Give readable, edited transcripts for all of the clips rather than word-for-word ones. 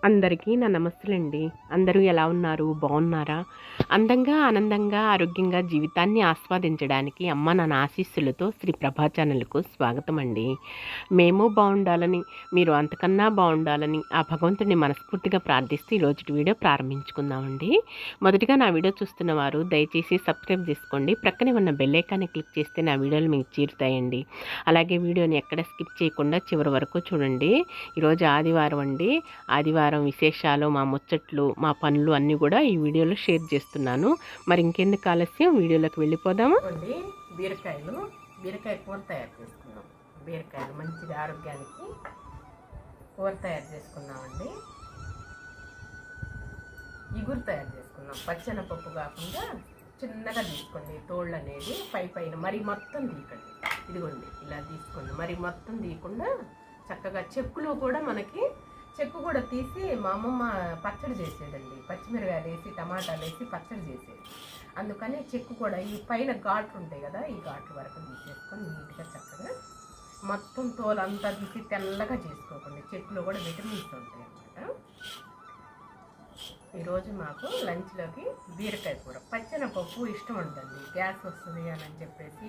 అందరికీ నా నమస్తులండి. అందరూ ఎలా ఉన్నారు? బాగున్నారా? అందంగా, ఆనందంగా, ఆరోగ్యంగా జీవితాన్ని ఆస్వాదించడానికి అమ్మ నాన్న ఆశీస్సులతో శ్రీ ప్రభా ఛానల్‌కు స్వాగతం అండి. మేము బావుండాలని, మీరు అంతకన్నా బావుండాలని ఆ భగవంతుడిని మనస్ఫూర్తిగా ప్రార్థిస్తూ ఈరోజుటి వీడియో ప్రారంభించుకుందామండి. మొదటిగా నా వీడియో చూస్తున్న వారు దయచేసి సబ్స్క్రైబ్ చేసుకోండి. ప్రక్కనే ఉన్న బెల్ ఐకాన్ని క్లిక్ చేస్తే నా వీడియోలు మీకు చేరుతాయండి. అలాగే వీడియోని ఎక్కడ స్కిప్ చేయకుండా చివరి వరకు చూడండి. ఈరోజు ఆదివారం అండి. ఆదివారం విశేషాలు, మా ముచ్చట్లు, మా పనులు అన్నీ కూడా ఈ వీడియోలో షేర్ చేస్తున్నాను. మరి ఇంకెందుకు ఆలస్యం, వీడియోలోకి వెళ్ళిపోదామా? బీరకాయ కూర తయారు చేసుకున్నాం. బీరకాయలు మంచిగా ఆరోగ్యానికి కూర తయారు చేసుకున్నామండి. ఇగురు తయారు చేసుకున్నాం. పచ్చెనపప్పు కాకుండా చిన్నగా తీసుకోండి. తోళ్ళు అనేది పైన మరి మొత్తం తీయకండి. ఇదిగోండి ఇలా తీసుకోండి. మరి మొత్తం తీయకుండా చక్కగా చెక్కులు కూడా మనకి చెక్కు కూడా తీసి మా అమ్మమ్మ పచ్చడి చేసేదండి. పచ్చిమిరకాయలు వేసి టమాటాలు వేసి పచ్చడి చేసేది. అందుకని చెక్కు కూడా ఈ పైన ఘాట్లు ఉంటాయి కదా, ఈ ఘాట్ల వరకు తీసేసుకొని నీట్గా చక్కగా మొత్తం తోలంతా తీసి తెల్లగా చేసుకోకండి. చెక్కులో కూడా విటమిన్స్ ఉంటాయి అన్నమాట. ఈరోజు మాకు లంచ్లోకి బీరకాయ కూర. పచ్చెనపప్పు ఇష్టం ఉండదండి, గ్యాస్ వస్తుంది అని చెప్పేసి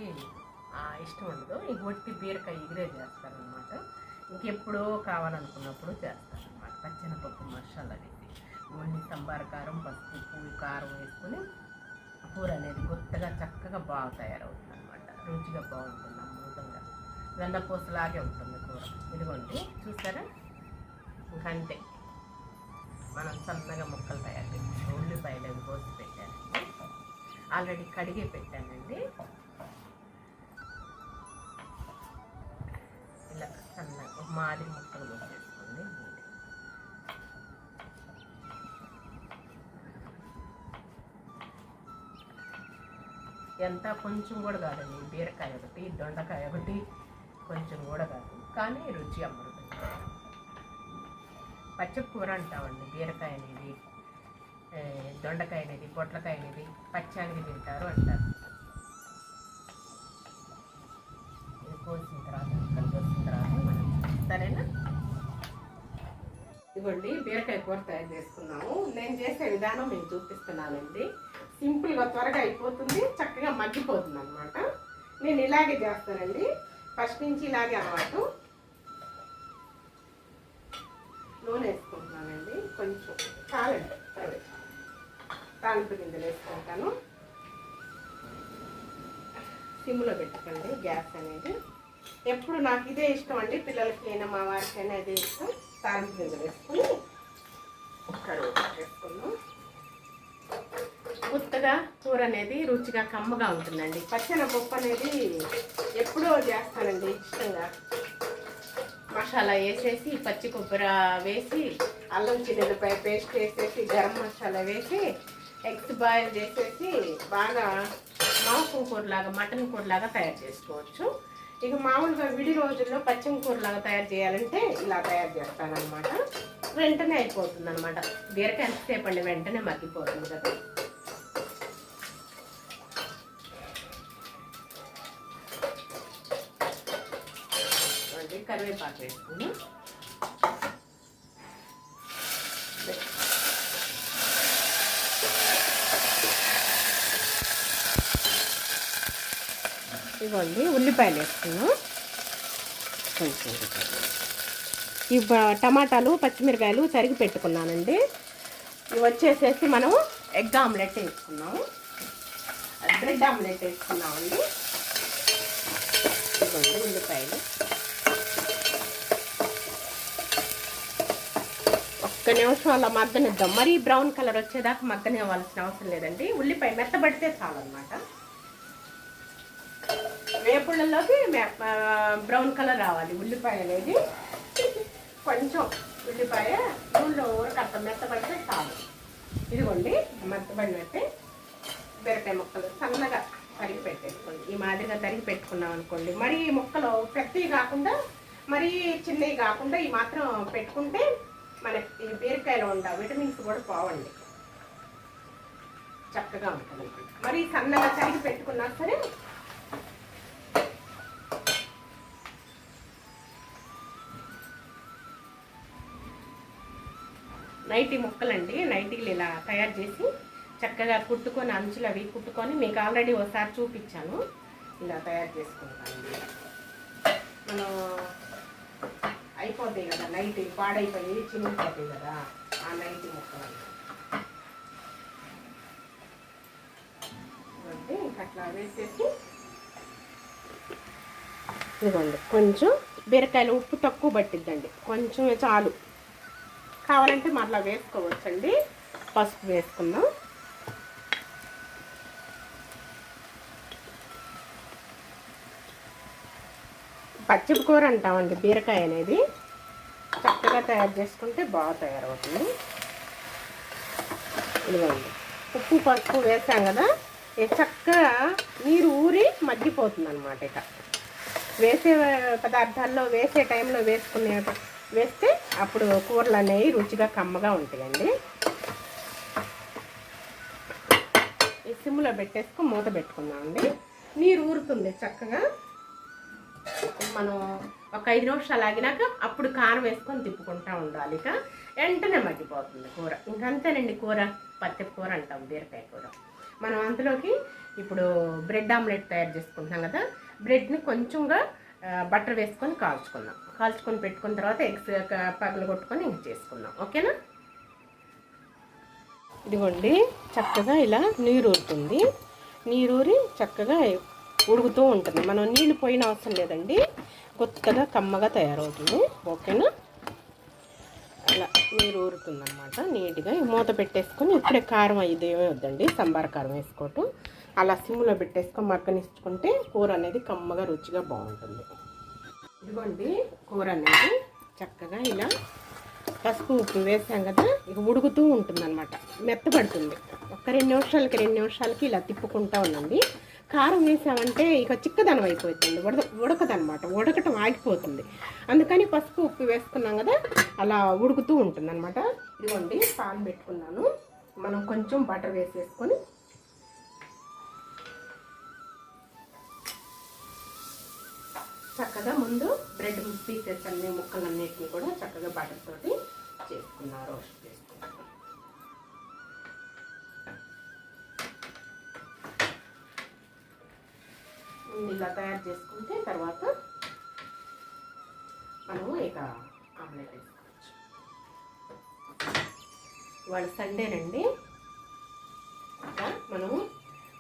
ఇష్టం ఉండదు. ఈ ఒట్టి బీరకాయ ఇగురే చేస్తారనమాట. ఇంకెప్పుడో కావాలనుకున్నప్పుడు చేస్తారనమాట. పచ్చెనపప్పు మసాలా వేసి ఓన్లీ సాంబార్ కారం, పసుపు, పువ్వు, కారం వేసుకొని కూర అనేది కొత్తగా చక్కగా బాగా తయారవుతుంది అనమాట. రుచిగా బాగుంటుంది. అమృతంగా వెన్నపూసలాగే ఉంటుంది కూర. ఇదిగోండి చూసారా, ఇంకంతే. మనం సన్నగా ముక్కలు తయారు చేస్తాం. ఉల్లిపాయలు అవి కోసి పెట్టానండి, ఆల్రెడీ కడిగి పెట్టానండి. ఇలా సన్నగా మాదిరి ముక్కలు కోసేసుకోండి. ఎంత కొంచెం కూడా కాదండి. బీరకాయ ఒకటి, దొండకాయ ఒకటి, కొంచెం కూడా కాదు, కానీ రుచి అమృతం. పచ్చకూర అంటామండి. బీరకాయ అనేది, దొండకాయ అనేది, పొట్లకాయ అనేది పచ్చానికి తింటారు అంటారు. ఇది కోసిన తర్వాత ముక్కలు కోసిన తర్వాత మనం సరేనా. ఇదిగోండి బీరకాయ కూర తయారు చేసుకున్నాము. నేను చేసే విధానం మీకు చూపిస్తున్నానండి. సింపుల్గా త్వరగా అయిపోతుంది, చక్కగా మగ్గిపోతుంది అనమాట. నేను ఇలాగే చేస్తానండి, ఫస్ట్ నుంచి ఇలాగే అలవాటు. నూనె వేసుకుంటున్నానండి, కొంచెం చాలండి. తాలింపు గింజలు వేసుకుంటాను. సిమ్లో పెట్టుకోండి గ్యాస్ అనేది. ఎప్పుడు నాకు ఇదే ఇష్టం అండి, పిల్లలకి అయినా మా వారికైనా ఇదే ఇష్టం. తాలింపు గింజలు వేసుకొని కడుగు వేసుకున్నాం. గుత్తగా కూర అనేది రుచిగా కమ్మగా ఉంటుందండి. పచ్చెనపప్పు అనేది ఎప్పుడో చేస్తానండి ఇష్టంగా. మసాలా వేసేసి, పచ్చి కొబ్బరి వేసి, అల్లం చిన్నపాయ పేస్ట్ వేసేసి, గరం మసాలా వేసి, ఎగ్స్ బాయిల్ చేసేసి బాగా మాంసం కూరలాగా, మటన్ కూరలాగా తయారు చేసుకోవచ్చు. ఇక మామూలుగా విడి రోజుల్లో పచ్చం కూరలాగా తయారు చేయాలంటే ఇలా తయారు చేస్తానన్నమాట. వెంటనే అయిపోతుంది అనమాట. బీరకాయ ఎంతసేపు అండి, వెంటనే మగ్గిపోతుంది కదా. కరివేపాకు వేసుకుని ఇదిగోండి ఉల్లిపాయలు వేసుకున్నాం. కొంచెం ఈ టమాటాలు, పచ్చిమిరకాయలు తరిగి పెట్టుకున్నానండి. ఇవి వచ్చేసేసి మనం ఎగ్ ఆమ్లెట్ వేసుకున్నాము, బ్రెడ్ ఆమ్లెట్ వేసుకున్నామండి. ఇదిగోండి ఉల్లిపాయలు ఒక్క నిమిషం అలా మగ్గనిద్దాం. మరీ బ్రౌన్ కలర్ వచ్చేదాకా మగ్గనివ్వాల్సిన అవసరం లేదండి. ఉల్లిపాయ మెత్తబడితే చాలన్నమాట. వేపుళ్ళలోకి బ్రౌన్ కలర్ రావాలి ఉల్లిపాయ అనేది. కొంచెం ఉల్లిపాయ నూనెలో ఊరకంత మెత్తబడితే చాలు. ఇదిగోండి మెత్తబడినట్టే బీరకాయ ముక్కలు సన్నగా తరిగి పెట్టేసుకోండి. ఈ మాదిరిగా తరిగి పెట్టుకున్నాం అనుకోండి. మరీ ముక్కలు పెద్దవి కాకుండా, మరీ చిన్నవి కాకుండా ఈ మాత్రం పెట్టుకుంటే మనకి ఈ బీరకాయలో ఉండ విటమిన్స్ కూడా పోవండి, చక్కగా ఉంటుంది. మరి సన్నగా తరిగి పెట్టుకున్నా సరే నైటీ ముక్కలండి. నైటీలు ఇలా తయారు చేసి చక్కగా కుట్టుకొని అంచులు అవి కుట్టుకొని మీకు ఆల్రెడీ ఒకసారి చూపించాను. ఇలా తయారు చేసుకుంటానండి. మనం అయిపోతాయి కదా నైటీ, పాడైపోయి చినిగిపోతాయి కదా ఆ నైటీ ముక్కలు. అట్లా వేసేసి ఇదిగోండి, కొంచెం బీరకాయలు ఉప్పు తక్కువ పట్టిద్దండి, కొంచెం చాలు. కావాలంటే మరలా వేసుకోవచ్చండి. పసుపు వేసుకుందాం. పచ్చిపు కూర అంటామండి బీరకాయ అనేది. చక్కగా తయారు చేసుకుంటే బాగా తయారవుతుంది. ఇదిగోండి, ఉప్పు పసుపు వేసాం కదా, చక్కగా నీరు ఊరి మగ్గిపోతుంది అనమాట. ఇక వేసే పదార్థాల్లో వేసే టైంలో వేస్తే అప్పుడు కూరలు అనేవి రుచిగా కమ్మగా ఉంటాయండి. ఈ సిమ్లో పెట్టేసుకొని మూత పెట్టుకుందామండి. నీరు ఊరుతుంది చక్కగా. మనం ఒక 5 నిమిషాలు ఆగినాక అప్పుడు కారం వేసుకొని తిప్పుకుంటూ ఉండాలి. ఇక వెంటనే మగ్గిపోతుంది కూర. ఇంకంతేనండి కూర. పత్తిపు కూర అంటాం బీరకాయ కూర. మనం అందులోకి ఇప్పుడు బ్రెడ్ ఆమ్లెట్ తయారు చేసుకుంటున్నాం కదా, బ్రెడ్ని కొంచెంగా బటర్ వేసుకొని కాల్చుకొని పెట్టుకున్న తర్వాత ఎగ్స్ పగలు కొట్టుకొని ఇంక చేసుకుందాం. ఓకేనా? ఇదిగోండి, చక్కగా ఇలా నీరు ఊరుతుంది. నీరూరి చక్కగా ఉడుకుతూ ఉంటుంది. మనం నీళ్ళు పోయిన అవసరం లేదండి, కొత్తగా కమ్మగా తయారవుతుంది. ఓకేనా? అలా నీరు ఊరుతుందన్నమాట నీట్గా. మూత పెట్టేసుకొని ఇప్పుడే కారం ఇదేమీ వద్దండి, సంబార కారం వేసుకోవటం. అలా సిమ్లో పెట్టేసుకొని మగ్గనిచ్చుకుంటే కూర అనేది కమ్మగా రుచిగా బాగుంటుంది. ఇదిగోండి, కూర అనేది చక్కగా ఇలా పసుపు ఉప్పు వేసాం కదా, ఇక ఉడుకుతూ ఉంటుంది అనమాట. మెత్తపడుతుంది. ఒక 2 నిమిషాలకి ఇలా తిప్పుకుంటూ ఉండండి. కారం వేసామంటే ఇక చిక్కదనం అయిపోతుంది, ఉడకదనమాట. ఉడకటం ఆగిపోతుంది. అందుకని పసుపు ఉప్పు వేసుకున్నాం కదా, అలా ఉడుకుతూ ఉంటుంది అనమాట. ఇదిగోండి, పాన్ పెట్టుకున్నాను. మనం కొంచెం బటర్ వేసేసుకొని చక్కగా ముందు బ్రెడ్ పీసెస్ అన్ని ముక్కలన్నిటిని కూడా చక్కగా బటర్ తోటి చేసుకున్నా, రోస్ట్ చేసుకున్నాను. ఇలా తయారు చేసుకుంటే తర్వాత మనము ఇక ఆమ్లెట్ వేసుకోవచ్చు. ఇవాళ సండేనండి. మనము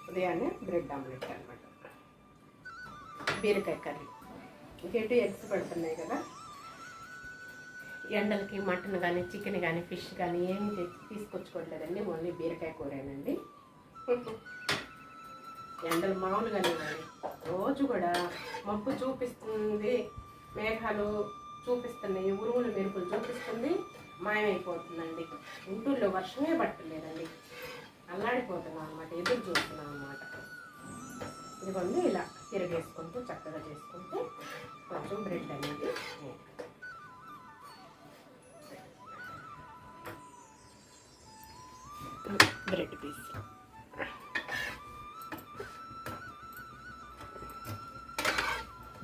ఉదయాన్నే బ్రెడ్ ఆమ్లెట్ అనమాట, బీరకాయ కర్రీ. ఇంకేంటి ఎగ్స్ పడుతున్నాయి కదా, ఎండలకి మటన్ కానీ చికెన్ కానీ ఫిష్ కానీ ఏమి తీసుకొచ్చుకోవట్లేదండి, ఓన్లీ బీరకాయ కూరేనండి. ఎండలు మామూలుగానే ఉన్నాయి. రోజు కూడా మబ్బు చూపిస్తుంది, మేఘాలు చూపిస్తున్నాయి, ఉరుములు మెరుపులు చూపిస్తుంది, మాయమైపోతుందండి. గుంటూరులో వర్షమే పట్టలేదండి, అల్లాడిపోతున్నాం అనమాట, ఎదురు చూస్తున్నాం అనమాట. ఇదిగోండి, ఇలా తిరగేసుకుంటూ చక్కగా చేసుకుంటే కొంచెం బ్రెడ్ అనేది బ్రెడ్ పీస్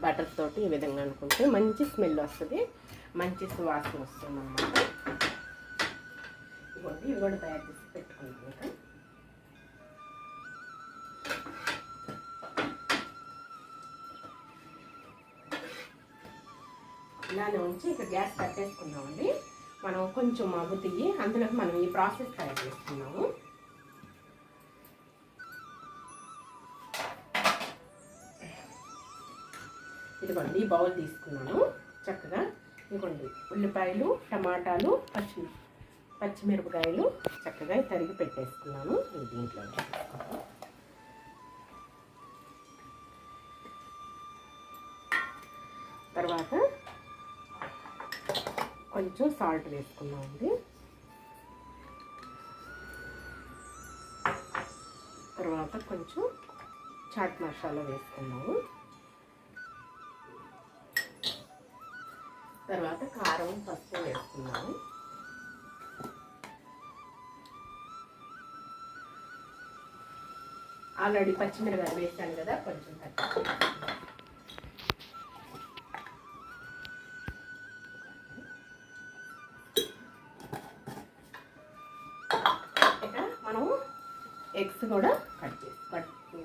బటర్ తోటి ఈ విధంగా అనుకుంటే మంచి స్మెల్ వస్తుంది, మంచి సువాసన వస్తుంది అన్నమాట. ఇవ్వండి, ఇవి కూడా తయారు చేసి పెట్టుకుంటాం. ఇలానే ఉంచి ఇక గ్యాస్ కట్టేసుకున్నామండి. మనం కొంచెం మగ్గుతీయి, అందులోకి మనం ఈ ప్రాసెస్ తయారు చేసుకున్నాము. ఇదిగోండి, ఈ బౌల్ తీసుకున్నాను. చక్కగా ఇదిగోండి, ఉల్లిపాయలు, టమాటాలు, పచ్చిమిరపకాయలు చక్కగా తరిగి పెట్టేసుకున్నాను. దీంట్లో తర్వాత కొంచెం సాల్ట్ వేసుకున్నామండి. తర్వాత కొంచెం చాట్ మసాలా వేసుకున్నాము. తర్వాత కారం పసుపు వేసుకున్నాము. ఆల్రెడీ పచ్చిమిరపకాయలు వేసాను కదా, కొంచెం ఎగ్స్ కూడా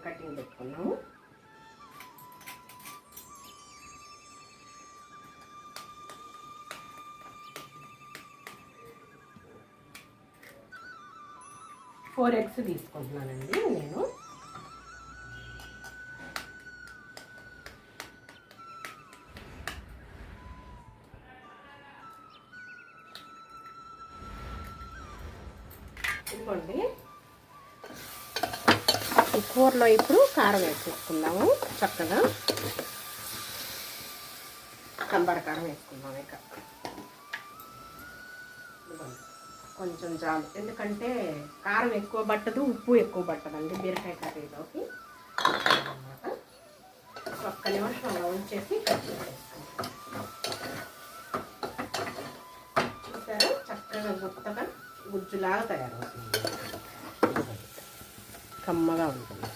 కటింగ్ పెట్టుకున్నాము. ఫోర్ ఎగ్స్ తీసుకుంటున్నానండి నేను. ఇదిగోండి, ఈ కూరలో ఇప్పుడు కారం వేసేసుకుందాము. చక్కగా కంబర కారం వేసుకుందాం. ఇక కొంచెం చాలు, ఎందుకంటే కారం ఎక్కువ పట్టదు, ఉప్పు ఎక్కువ పట్టదండి బీరకాయ కర్రీలోకి అన్నమాట. ఒక్క నిమిషం అలా ఉంచేసి కట్ చేసుకుంటాం. చూసారా, చక్కగా గుత్తగా గుజ్జులాగా తయారవుతుంది, కమ్మగా ఉంటుంది.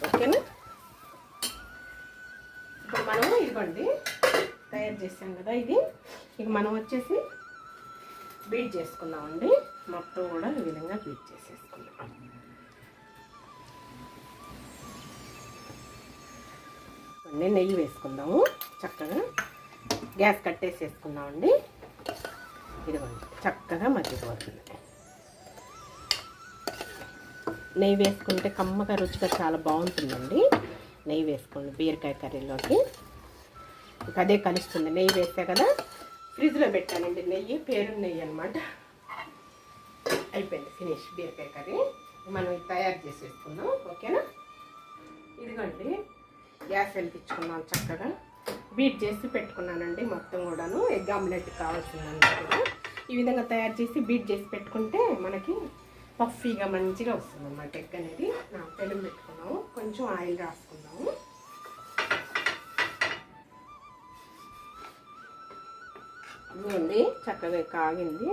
ఓకేనా? ఇప్పుడు మనం ఇదిగోండి తయారు చేసాం కదా, ఇది ఇక మనం వచ్చేసి బీట్ చేసుకుందామండి. మొత్తం కూడా ఈ విధంగా బీట్ చేసేసుకుందాం. నెయ్యి వేసుకుందాము. చక్కగా గ్యాస్ కట్టేసేసుకుందామండి. ఇదిగోండి చక్కగా మగ్గిపోతుంది. నెయ్యి వేసుకుంటే కమ్మగా రుచిగా చాలా బాగుంటుందండి. నెయ్యి వేసుకోండి బీరకాయ కర్రీలోకి, ఇంకా అదే కలుస్తుంది. నెయ్యి వేసా కదా, ఫ్రిడ్జ్లో పెట్టానండి నెయ్యి, పేరు నెయ్యి అనమాట. అయిపోయింది, ఫినిష్ బీరకాయ కర్రీ. మనం ఇది తయారు చేసేసుకుందాం. ఓకేనా? ఇదిగోండి గ్యాస్ వెలిగించుకున్నాం. చక్కగా బీట్ చేసి పెట్టుకున్నానండి మొత్తం కూడాను. ఎగ్ ఆమ్లెట్ కావాల్సిందంతా కూడా ఈ విధంగా తయారు చేసి బీట్ చేసి పెట్టుకుంటే మనకి పఫీగా మంచిగా వస్తుంది అన్నమాట ఎగ్ అనేది. పెరుగు పెట్టుకున్నాము, కొంచెం ఆయిల్ రాసుకున్నాము. ఇదిగోండి చక్కగా కాగింది.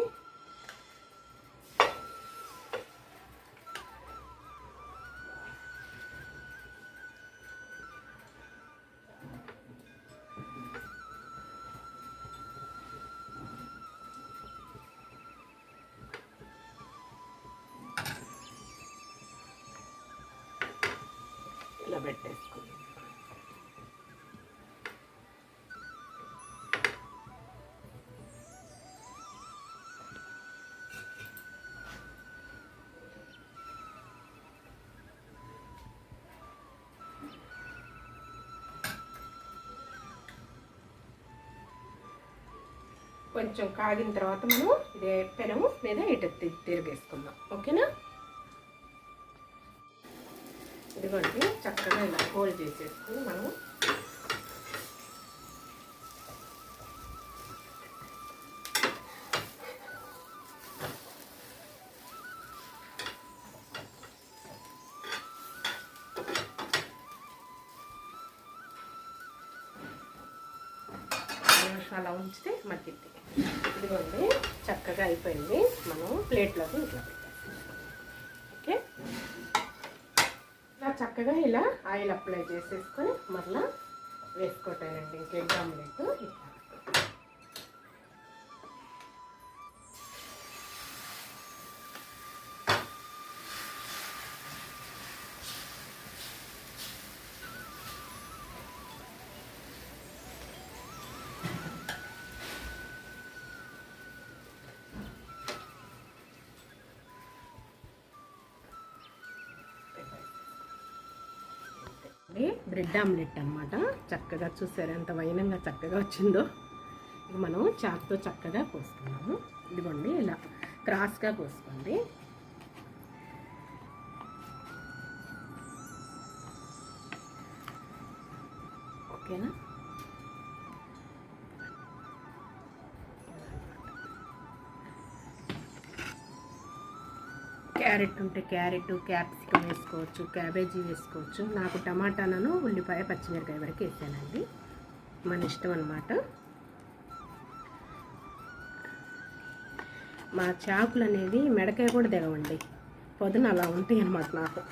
ఇలా పెట్టేసుకుందాం. కొంచెం కాగిన తర్వాత మనం ఇదే పెనము మీద ఇటు తిరిగేసుకుందాం. ఓకేనా? ఇదిగోండి చక్కగా ఇలా హోల్ చేసేసుకుని మనం అలా ఉంచితే మగ్గిద్ది. ఇదిగోండి చక్కగా అయిపోయింది. మనం ప్లేట్లోకి ఇట్లా పెట్టేస్తాం. ఓకే, ఇలా చక్కగా ఇలా ఆయిల్ అప్లై చేసేసుకొని మరలా వేసుకోవటానండి ఇంక ఎగ్ ఆమ్లెట్. బ్రెడ్ ఆమ్లెట్ అనమాట. చక్కగా చూసారు ఎంత వైనంగా చక్కగా వచ్చిందో. ఇక మనం చాకుతో చక్కగా కోసుకున్నాము. ఇదిగోండి ఇలా క్రాస్గా కోసుకోండి. ఓకేనా? క్యారెట్ ఉంటే క్యారెట్, క్యాప్సికమ్ వేసుకోవచ్చు, క్యాబేజీ వేసుకోవచ్చు. నాకు టమాటాలను ఉల్లిపాయ పచ్చిమిరకాయ వరకు వేసానండి, మన ఇష్టం అన్నమాట. మా చాకులు అనేది మెడకాయ కూడా దిగవండి, పొద్దున అలా ఉంటాయి అన్నమాట. నాకు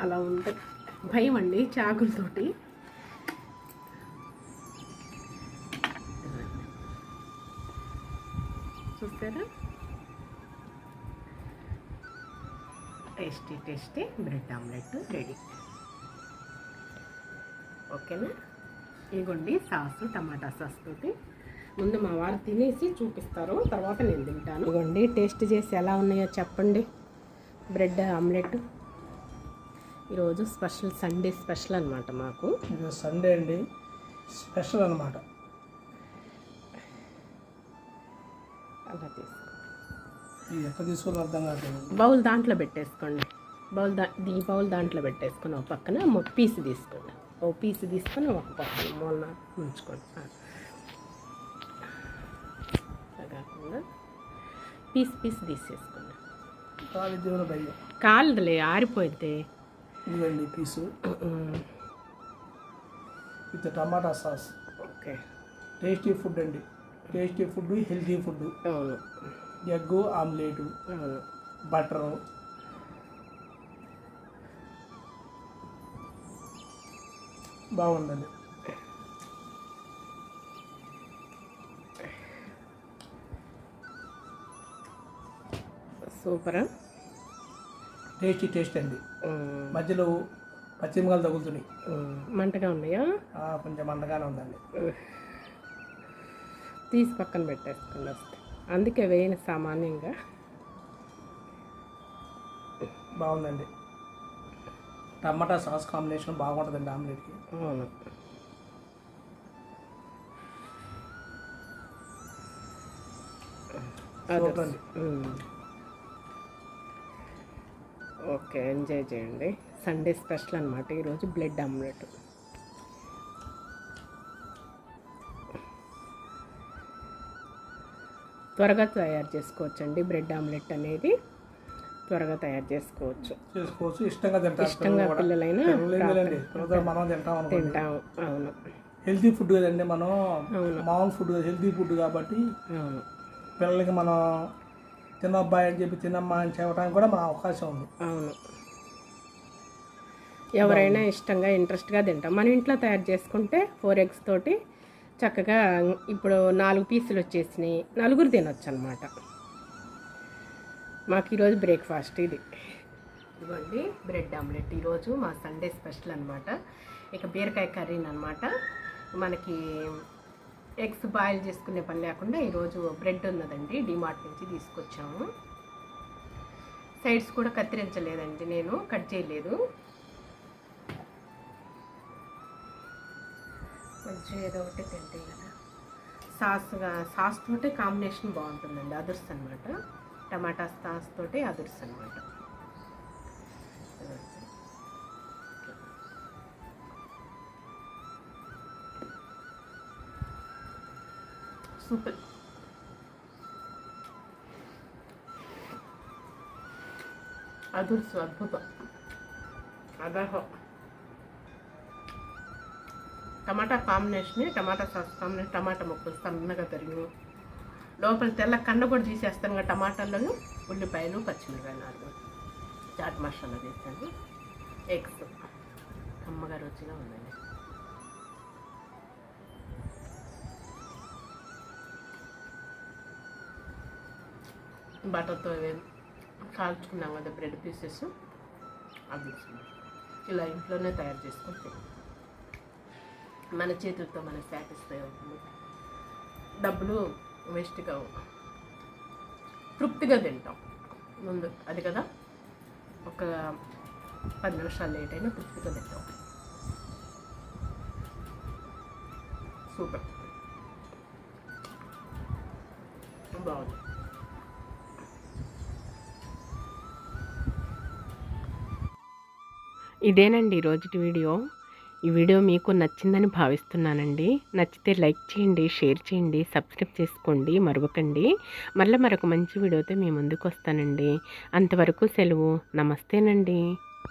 అలా ఉంటాయి, భయం అండి చాకులతోటి. చూస్తారా? Tasty tasty bread omelette ready. ఓకేనా? ఇదిగోండి సాసు, టమాటా సాస్ తోటి. ముందు మా వారు తినేసి చూపిస్తారు, తర్వాత నేను తింటాను. ఇదిగోండి టేస్ట్ చేసి ఎలా ఉన్నాయో చెప్పండి. బ్రెడ్ ఆమ్లెట్ ఈరోజు స్పెషల్, సండే స్పెషల్ అనమాట మాకు. ఈరోజు సండే అండి, స్పెషల్ అనమాట. అలా తీసుకో, ఎక్కడ తీసుకోవాలి అర్థం కాదు. బౌల్ దాంట్లో పెట్టేసుకోండి. ఈ బౌల్ దాంట్లో పెట్టేసుకొని ఒక పక్కన పీస్ తీసుకోండి. ఓ పీస్ తీసుకొని ఒక పక్కన మూలన ఉంచుకోండి. కాకుండా పీస్ తీసేసుకోండి. కాలుదులే, ఆరిపోయితే. ఇదిగోండి piece with tomato sauce. Okay, tasty food అండి. Tasty food, healthy food. అవును. ఎగ్ ఆమ్లెట్, అవును, బటరు, బాగుందండి. సూపరా, టేస్ట్ అండి. మధ్యలో పచ్చిమిరకాయలు తగులుతున్నాయి. మంటగా ఉన్నాయా? కొంచెం మంటగానే ఉందండి. తీసి పక్కన పెట్టేసుకుని వస్తే, అందుకే వేయని సామాన్యంగా. బాగుందండి. టమాటా సాస్ కాంబినేషన్ బాగుంటుందండి ఆమ్లెట్కి. అవును. ఓకే, ఎంజాయ్ చేయండి. సండే స్పెషల్ అనమాట ఈరోజు బ్రెడ్ ఆమ్లెట్. త్వరగా తయారు చేసుకోవచ్చండి. బ్రెడ్ ఆమ్లెట్ అనేది త్వరగా తయారు చేసుకోవచ్చు. ఇష్టంగా పిల్లలైనా తింటాం. అవును, హెల్తీ ఫుడ్ కదండి. మనం మామూలు ఫుడ్, హెల్తీ ఫుడ్ కాబట్టి అవును, పిల్లలకి మనం తినబ్బాయి అని చెప్పి తినమ్మా అని చెప్పడానికి కూడా మన అవకాశం ఉంది. అవును, ఎవరైనా ఇష్టంగా ఇంట్రెస్ట్గా తింటాం. మన ఇంట్లో తయారు చేసుకుంటే 4 eggs తోటి చక్కగా ఇప్పుడు 4 పీసులు వచ్చేసినాయి, నలుగురు తినొచ్చు అనమాట. మాకు ఈరోజు బ్రేక్ఫాస్ట్ ఇది. ఇదిగోండి బ్రెడ్ ఆమ్లెట్ ఈరోజు మా సండే స్పెషల్ అనమాట. ఇక బీరకాయ కర్రీని అనమాట. మనకి ఎగ్స్ బాయిల్ చేసుకునే పని లేకుండా ఈరోజు బ్రెడ్ ఉన్నదండి, డిమార్ట్ నుంచి తీసుకొచ్చాము. సైడ్స్ కూడా కత్తిరించలేదండి, నేను కట్ చేయలేదు. కొంచెం ఏదో ఒకటి తింటే కదా. సాస్ తోటే కాంబినేషన్ బాగుంటుందండి, అదుర్స్ అనమాట. టమాటా సాస్ తోటే అదుర్స్ అనమాట. సూపర్. అదుర్సు అద్భుతం. అదహో టమాటా కాంబినేషన్, టమాటా సాస్ కాంబినేషన్. టమాటా ముక్కలు సన్నగా తరిగి లోపల తెల్ల కండ కూడా తీసేస్తాను కదా టమాటాలను. ఉల్లిపాయలు, పచ్చిమిరకాయలు, 4 చాట్ మసాలా వేసాను. ఎగ్స్ అమ్మగా రుచిగా ఉందండి. బటర్తో కాల్చుకున్నాం కదా బ్రెడ్ పీసెస్, అది ఇలా ఇంట్లోనే తయారు చేసుకుంటే మన చేతులతో మనకు సాటిస్ఫై అవుతుంది. డబ్బులు వేస్ట్గా, తృప్తిగా తింటాం. ముందు అది కదా, ఒక 10 నిమిషాలు లేట్ అయినా తృప్తిగా తింటాం. సూపర్, బాగుంది. ఇదేనండి ఈరోజు వీడియో. ఈ వీడియో మీకు నచ్చిందని భావిస్తున్నానండి. నచ్చితే లైక్ చేయండి, షేర్ చేయండి, సబ్స్క్రైబ్ చేసుకోండి, మరవకండి. మరొక మంచి వీడియోతో మీ ముందుకు వస్తానండి. అంతవరకు సెలవు. నమస్తేనండి.